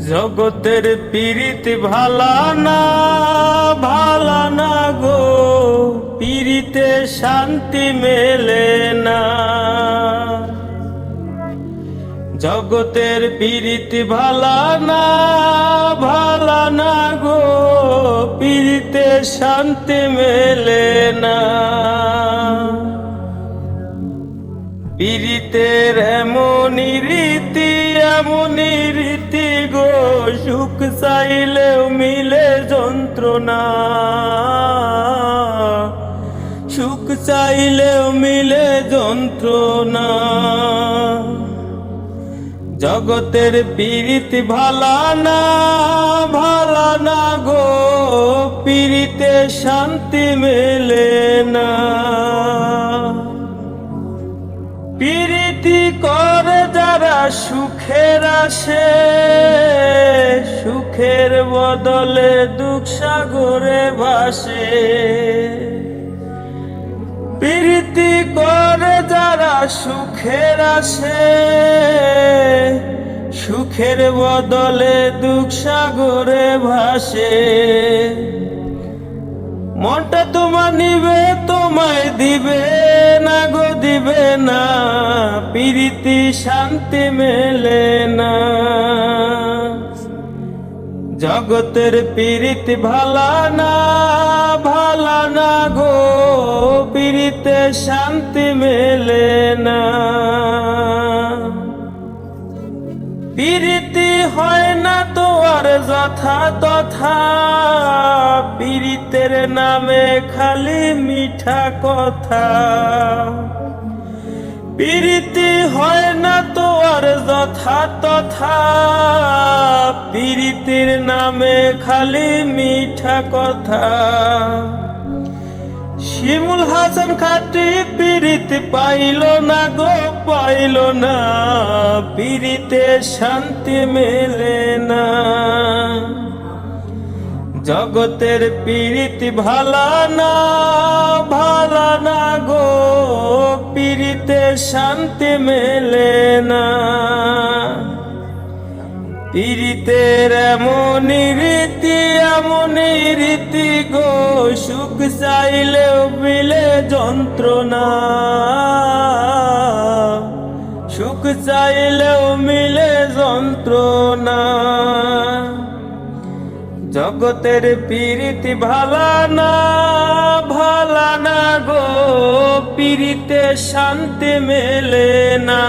জগতের পীড়িত ভালা না গো, পীড়িতে শান্তি মেলে না। জগতের পীড়িত ভালা না গো, পীড়িতে শান্তি মেলে না। পীড়িতের এমনই রীতি গো, সুখ চাইলেও মিলে যন্ত্রণা, সুখ চাইলেও মিলে যন্ত্রণা। জগতের পীড়িত ভালা না গো, পীড়িতে শান্তি মেলে না। পীড়িতি করে যারা সুখের আসে, সুখের বদলে দুঃখ সাগরে ভাসে। পীড়িতি করে যারা সুখের আসে, সুখের বদলে দুঃখ সাগরে ভাসে। মনটা তোমার নিবে তোমায় দিবে না গো, দিবে না। পীড়িতি শান্তি মেলে না। জগতের পীড়িত ভালা না গো, পীড়িতে শান্তি মেলে না। পীড়িতি হয় না তো আর যথা তথা, পীড়িতের নামে খালি মিঠা কথা। পীড়িতি হয় না তো আর যথা তথা, পীড়িতির নামে খালি মিঠা কথা। শিমুল হাসান খাটি পীড়িত পাইল না গো, পাইল না। পীড়িতে শান্তি মেলে না। জগতের পীড়িত ভালা না গো, পীড়িতে শান্তি মেলে না। পীড়িতের এমনই রীতি গো, সুখ চাইলেও মিলে যন্ত্রণা, সুখ চাইলেও মিলে যন্ত্রণা। জগতের পীড়িত ভালা না গো, পীড়িতে শান্তি মেলে না।